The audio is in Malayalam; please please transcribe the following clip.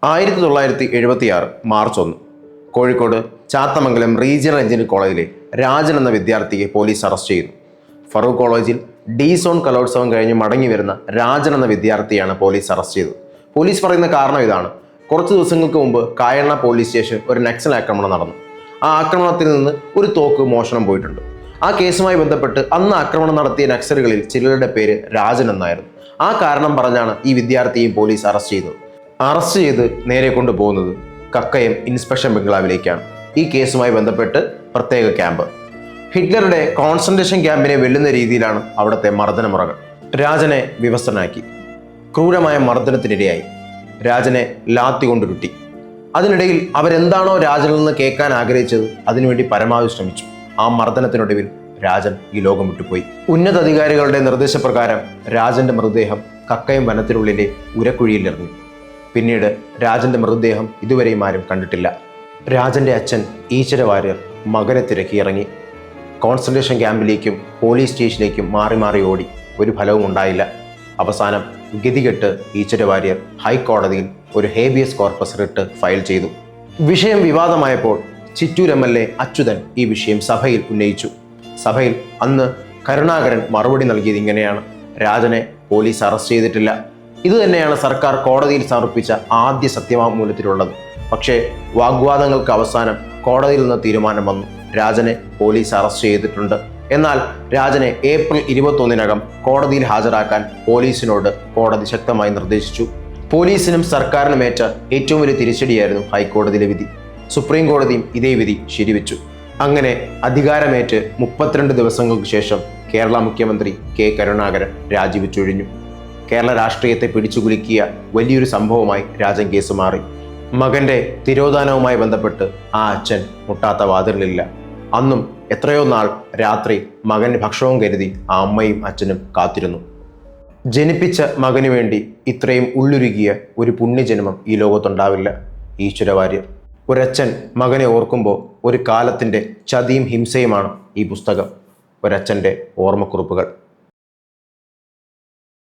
1976 March 1 Kozhikode Chathamangalam regional engineering കോളേജിലെ രാജൻ എന്ന വിദ്യാർത്ഥിയെ പോലീസ് അറസ്റ്റ് ചെയ്യുന്നു. ഫറൂഖ് കോളേജിൽ ഡി സോൺ കലോത്സവം കഴിഞ്ഞ് മടങ്ങി വരുന്ന രാജൻ എന്ന വിദ്യാർത്ഥിയാണ് പോലീസ് അറസ്റ്റ് ചെയ്തത്. പോലീസ് പറയുന്ന കാരണം ഇതാണ്: കുറച്ച് ദിവസങ്ങൾക്ക് മുമ്പ് കായണ്ണ പോലീസ് സ്റ്റേഷൻ ഒരു നക്സൽ ആക്രമണം നടന്നു. ആ ആക്രമണത്തിൽ നിന്ന് ഒരു തോക്ക് മോഷണം പോയിട്ടുണ്ട്. ആ കേസുമായി ബന്ധപ്പെട്ട് അന്ന് ആക്രമണം നടത്തിയ നക്സലുകളിൽ ചിലരുടെ പേര് രാജൻ എന്നായിരുന്നു. ആ കാരണം പറഞ്ഞാണ് ഈ വിദ്യാർത്ഥിയെയും പോലീസ് അറസ്റ്റ് ചെയ്തത്. അറസ്റ്റ് ചെയ്ത് നേരെ കൊണ്ടുപോകുന്നത് കക്കയം ഇൻസ്പെക്ഷൻ ബംഗ്ലാവിലേക്കാണ്. ഈ കേസുമായി ബന്ധപ്പെട്ട് പ്രത്യേക ക്യാമ്പ്. ഹിറ്റ്ലറുടെ കോൺസെൻട്രേഷൻ ക്യാമ്പിനെ വെല്ലുന്ന രീതിയിലാണ് അവിടുത്തെ മർദ്ദനമുറകൾ. രാജനെ വിവസ്ത്രനാക്കി. ക്രൂരമായ മർദ്ദനത്തിനിടയായി. രാജനെ ലാത്തി കൊണ്ടുരുട്ടി. അതിനിടയിൽ അവരെന്താണോ രാജനിൽ നിന്ന് കേൾക്കാൻ ആഗ്രഹിച്ചത് അതിനുവേണ്ടി പരമാവധി ശ്രമിച്ചു. ആ മർദ്ദനത്തിനൊടുവിൽ രാജൻ ഈ ലോകം വിട്ടുപോയി. ഉന്നത അധികാരികളുടെ നിർദ്ദേശപ്രകാരം രാജന്റെ മൃതദേഹം കക്കയം വനത്തിനുള്ളിലെ ഉരക്കുഴിയിൽ എറിഞ്ഞു. പിന്നീട് രാജന്റെ മൃതദേഹം ഇതുവരെയും ആരും കണ്ടിട്ടില്ല. രാജന്റെ അച്ഛൻ ഈശ്വര വാര്യർ മകനെ തിരക്കി ഇറങ്ങി. കോൺസെൻട്രേഷൻ ക്യാമ്പിലേക്കും പോലീസ് സ്റ്റേഷനിലേക്കും മാറി മാറി ഓടി. ഒരു ഫലവും ഉണ്ടായില്ല. അവസാനം ഗതികെട്ട് ഈശ്വര വാര്യർ ഹൈക്കോടതിയിൽ ഒരു ഹേബിയസ് കോർപ്പസ് റിട്ട് ഫയൽ ചെയ്തു. വിഷയം വിവാദമായപ്പോൾ ചിറ്റൂർ MLA അച്യുതൻ ഈ വിഷയം സഭയിൽ ഉന്നയിച്ചു. സഭയിൽ അന്ന് കരുണാകരൻ മറുപടി നൽകിയത് ഇങ്ങനെയാണ്: രാജനെ പോലീസ് അറസ്റ്റ് ചെയ്തിട്ടില്ല. ഇത് തന്നെയാണ് സർക്കാർ കോടതിയിൽ സമർപ്പിച്ച ആദ്യ സത്യവാങ്മൂലത്തിലുള്ളത്. പക്ഷേ വാഗ്വാദങ്ങൾക്ക് അവസാനം കോടതിയിൽ നിന്ന് തീരുമാനം വന്നു. രാജനെ പോലീസ് അറസ്റ്റ് ചെയ്തിട്ടുണ്ട്. എന്നാൽ രാജനെ ഏപ്രിൽ 21 കോടതിയിൽ ഹാജരാക്കാൻ പോലീസിനോട് കോടതി ശക്തമായി നിർദ്ദേശിച്ചു. പോലീസിനും സർക്കാരിനുമേറ്റ ഏറ്റവും വലിയ തിരിച്ചടിയായിരുന്നു ഹൈക്കോടതിയിലെ വിധി. സുപ്രീം കോടതിയും ഇതേ വിധി ശരിവെച്ചു. അങ്ങനെ അധികാരമേറ്റ് 32 ദിവസങ്ങൾക്ക് ശേഷം കേരള മുഖ്യമന്ത്രി K. കരുണാകരൻ രാജിവെച്ചൊഴിഞ്ഞു. കേരള രാഷ്ട്രീയത്തെ പിടിച്ചുകുലുക്കിയ വലിയൊരു സംഭവമായി രാജൻ കേസ് മാറി. മകന്റെ തിരോധാനവുമായി ബന്ധപ്പെട്ട് ആ അച്ഛൻ മുട്ടാത്ത വാതിലില്ല. അന്നും എത്രയോ നാൾ രാത്രി മകന് ഭക്ഷണവും കരുതി ആ അമ്മയും അച്ഛനും കാത്തിരുന്നു. ജനിപ്പിച്ച മകനു വേണ്ടി ഇത്രയും ഉള്ളുരുകിയ ഒരു പുണ്യജന്മം ഈ ലോകത്തുണ്ടാവില്ല. ഈശ്വര വാര്യർ. ഒരച്ഛൻ മകനെ ഓർക്കുമ്പോൾ ഒരു കാലത്തിൻ്റെ ചതിയും ഹിംസയുമാണ് ഈ പുസ്തകം. ഒരച്ഛൻ്റെ ഓർമ്മക്കുറിപ്പുകൾ.